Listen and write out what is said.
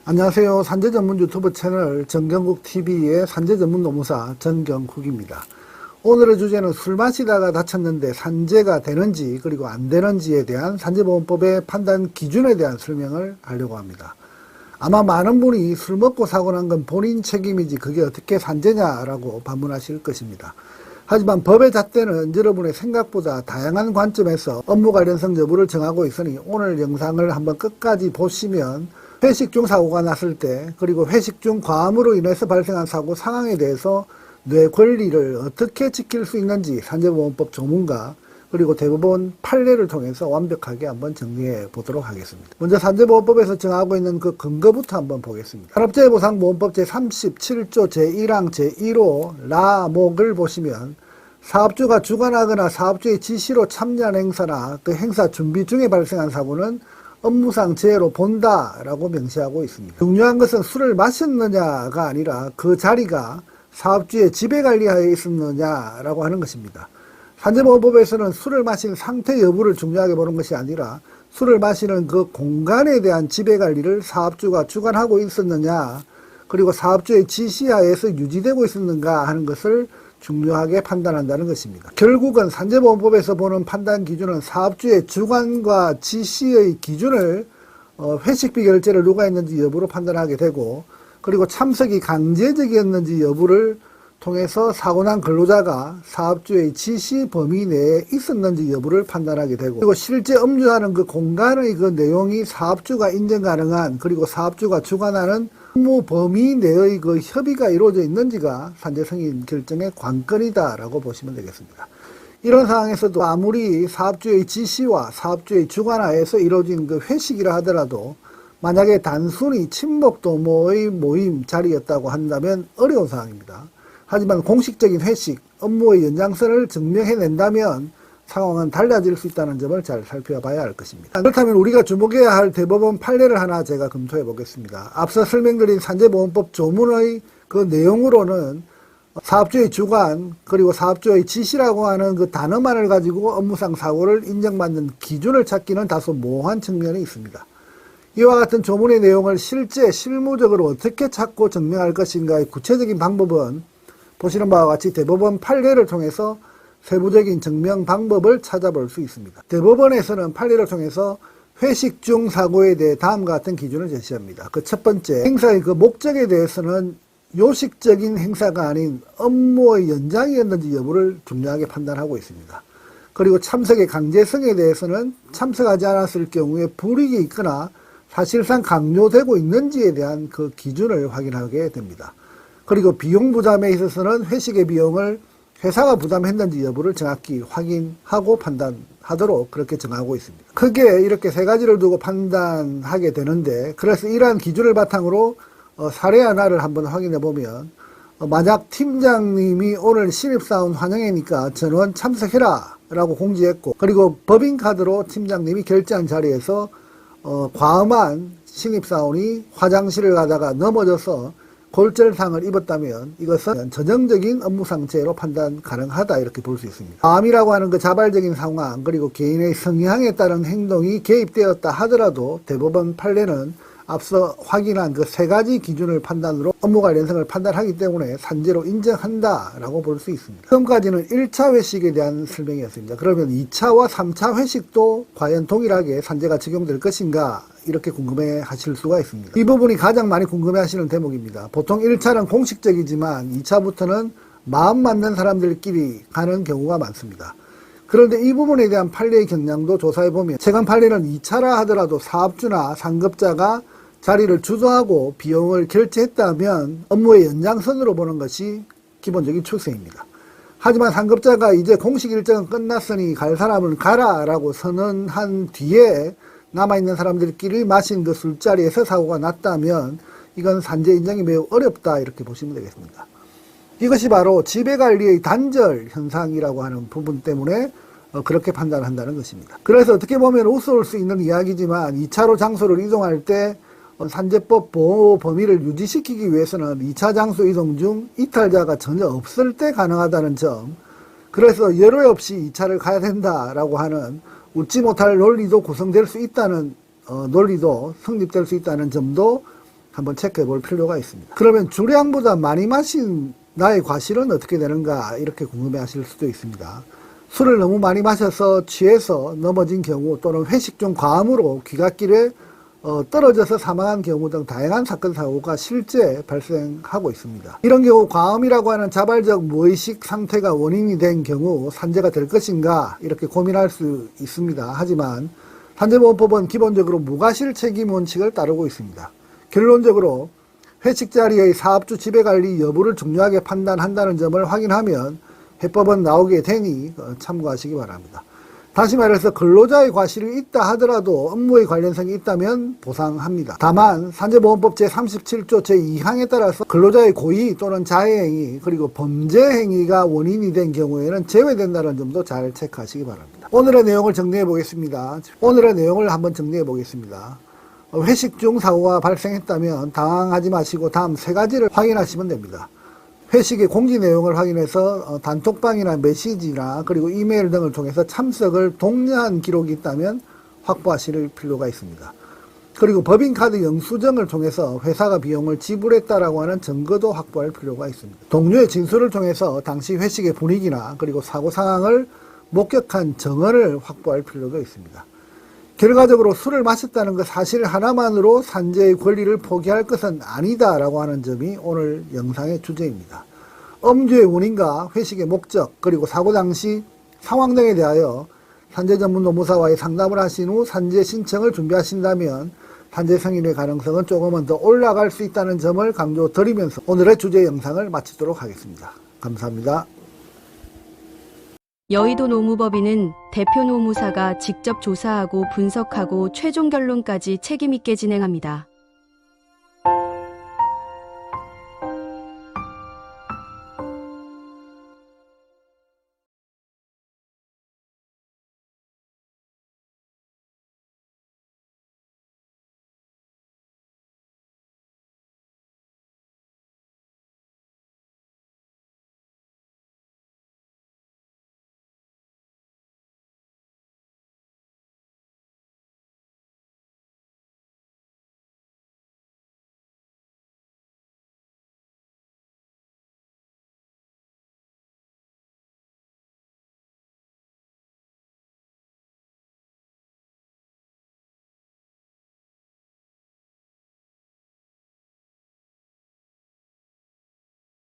안녕하세요. 산재 전문 유튜브 채널 정경국TV의 산재 전문 노무사 정경국입니다. 오늘의 주제는 술 마시다가 다쳤는데 산재가 되는지 그리고 안 되는지에 대한 산재보험법의 판단 기준에 대한 설명을 하려고 합니다. 아마 많은 분이 술 먹고 사고 난 건 본인 책임이지 그게 어떻게 산재냐라고 반문하실 것입니다. 하지만 법의 잣대는 여러분의 생각보다 다양한 관점에서 업무 관련성 여부를 정하고 있으니 오늘 영상을 한번 끝까지 보시면 회식 중 사고가 났을 때 그리고 회식 중 과음으로 인해서 발생한 사고 상황에 대해서 뇌 권리를 어떻게 지킬 수 있는지 산재보험법 조문과 그리고 대법원 판례를 통해서 완벽하게 한번 정리해 보도록 하겠습니다. 먼저 산재보험법에서 정하고 있는 그 근거부터 한번 보겠습니다. 산업재해보상보험법 제37조 제1항 제1호 라목을 보시면 사업주가 주관하거나 사업주의 지시로 참여한 행사나 그 행사 준비 중에 발생한 사고는 업무상 재해로 본다라고 명시하고 있습니다. 중요한 것은 술을 마셨느냐가 아니라 그 자리가 사업주의 지배관리하에 있었느냐라고 하는 것입니다. 산재보험법에서는 술을 마신 상태 여부를 중요하게 보는 것이 아니라 술을 마시는 그 공간에 대한 지배관리를 사업주가 주관하고 있었느냐 그리고 사업주의 지시하에서 유지되고 있었는가 하는 것을 중요하게 판단한다는 것입니다. 결국은 산재보험법에서 보는 판단 기준은 사업주의 주관과 지시의 기준을 회식비 결제를 누가 했는지 여부로 판단하게 되고 그리고 참석이 강제적이었는지 여부를 통해서 사고난 근로자가 사업주의 지시 범위 내에 있었는지 여부를 판단하게 되고 그리고 실제 업무하는 그 공간의 그 내용이 사업주가 인정 가능한 그리고 사업주가 주관하는 업무 범위 내의 그 협의가 이루어져 있는지가 산재 승인 결정의 관건이다라고 보시면 되겠습니다. 이런 상황에서도 아무리 사업주의 지시와 사업주의 주관하에서 이루어진 그 회식이라 하더라도 만약에 단순히 친목 도모의 모임 자리였다고 한다면 어려운 상황입니다. 하지만 공식적인 회식, 업무의 연장선을 증명해낸다면 상황은 달라질 수 있다는 점을 잘 살펴봐야 할 것입니다. 그렇다면 우리가 주목해야 할 대법원 판례를 하나 제가 검토해 보겠습니다. 앞서 설명드린 산재보험법 조문의 그 내용으로는 사업주의 주관 그리고 사업주의 지시라고 하는 그 단어만을 가지고 업무상 사고를 인정받는 기준을 찾기는 다소 모호한 측면이 있습니다. 이와 같은 조문의 내용을 실무적으로 어떻게 찾고 증명할 것인가의 구체적인 방법은 보시는 바와 같이 대법원 판례를 통해서 세부적인 증명 방법을 찾아볼 수 있습니다. 대법원에서는 판례를 통해서 회식 중 사고에 대해 다음과 같은 기준을 제시합니다. 그 첫 번째, 행사의 그 목적에 대해서는 요식적인 행사가 아닌 업무의 연장이었는지 여부를 중요하게 판단하고 있습니다. 그리고 참석의 강제성에 대해서는 참석하지 않았을 경우에 불이익이 있거나 사실상 강요되고 있는지에 대한 그 기준을 확인하게 됩니다. 그리고 비용 부담에 있어서는 회식의 비용을 회사가 부담했는지 여부를 정확히 확인하고 판단하도록 그렇게 정하고 있습니다. 크게 이렇게 세 가지를 두고 판단하게 되는데 그래서 이러한 기준을 바탕으로 사례 하나를 한번 확인해 보면 만약 팀장님이 오늘 신입사원 환영회니까 전원 참석해라 라고 공지했고 그리고 법인카드로 팀장님이 결제한 자리에서 과음한 신입사원이 화장실을 가다가 넘어져서 골절상을 입었다면 이것은 전형적인 업무상 재해로 판단 가능하다 이렇게 볼 수 있습니다. 과음이라고 하는 그 자발적인 상황 그리고 개인의 성향에 따른 행동이 개입되었다 하더라도 대법원 판례는 앞서 확인한 그 세 가지 기준을 판단으로 업무 관련성을 판단하기 때문에 산재로 인정한다라고 볼 수 있습니다. 지금까지는 1차 회식에 대한 설명이었습니다. 그러면 2차와 3차 회식도 과연 동일하게 산재가 적용될 것인가 이렇게 궁금해 하실 수가 있습니다. 이 부분이 가장 많이 궁금해 하시는 대목입니다. 보통 1차는 공식적이지만 2차부터는 마음 맞는 사람들끼리 가는 경우가 많습니다. 그런데 이 부분에 대한 판례의 경향도 조사해보면 최근 판례는 2차라 하더라도 사업주나 상급자가 자리를 주도하고 비용을 결제했다면 업무의 연장선으로 보는 것이 기본적인 추세입니다. 하지만 상급자가 이제 공식 일정은 끝났으니 갈 사람은 가라 라고 선언한 뒤에 남아있는 사람들끼리 마신 그 술자리에서 사고가 났다면 이건 산재 인정이 매우 어렵다 이렇게 보시면 되겠습니다. 이것이 바로 지배관리의 단절 현상이라고 하는 부분 때문에 그렇게 판단한다는 것입니다. 그래서 어떻게 보면 우스울 수 있는 이야기지만 2차로 장소를 이동할 때 산재법 보호 범위를 유지시키기 위해서는 2차 장소 이동 중 이탈자가 전혀 없을 때 가능하다는 점, 그래서 여러 없이 2차를 가야 된다라고 하는 웃지 못할 논리도 구성될 수 있다는 논리도 성립될 수 있다는 점도 한번 체크해 볼 필요가 있습니다. 그러면 주량보다 많이 마신 나의 과실은 어떻게 되는가, 이렇게 궁금해 하실 수도 있습니다. 술을 너무 많이 마셔서 취해서 넘어진 경우, 또는 회식 중 과음으로 귀갓길에 떨어져서 사망한 경우 등 다양한 사건 사고가 실제 발생하고 있습니다. 이런 경우 과음이라고 하는 자발적 무의식 상태가 원인이 된 경우 산재가 될 것인가, 이렇게 고민할 수 있습니다. 하지만 산재보험법은 기본적으로 무과실 책임 원칙을 따르고 있습니다. 결론적으로 회식 자리의 사업주 지배관리 여부를 중요하게 판단한다는 점을 확인하면 해법은 나오게 되니 참고하시기 바랍니다. 다시 말해서 근로자의 과실이 있다 하더라도 업무의 관련성이 있다면 보상합니다. 다만 산재보험법 제37조 제2항에 따라서 근로자의 고의 또는 자해행위 그리고 범죄 행위가 원인이 된 경우에는 제외된다는 점도 잘 체크하시기 바랍니다. 오늘의 내용을 정리해 보겠습니다. 회식 중 사고가 발생했다면 당황하지 마시고 다음 3가지를 확인하시면 됩니다. 회식의 공지 내용을 확인해서 단톡방이나 메시지나 그리고 이메일 등을 통해서 참석을 독려한 기록이 있다면 확보하실 필요가 있습니다. 그리고 법인카드 영수증을 통해서 회사가 비용을 지불했다라고 하는 증거도 확보할 필요가 있습니다. 동료의 진술을 통해서 당시 회식의 분위기나 그리고 사고 상황을 목격한 증언을 확보할 필요도 있습니다. 결과적으로 술을 마셨다는 그 사실 하나만으로 산재의 권리를 포기할 것은 아니다라고 하는 점이 오늘 영상의 주제입니다. 음주의 원인과 회식의 목적 그리고 사고 당시 상황 등에 대하여 산재 전문 노무사와의 상담을 하신 후 산재 신청을 준비하신다면 산재 승인의 가능성은 조금은 더 올라갈 수 있다는 점을 강조드리면서 오늘의 주제 영상을 마치도록 하겠습니다. 감사합니다. 여의도 노무법인은 대표 노무사가 직접 조사하고 분석하고 최종 결론까지 책임있게 진행합니다.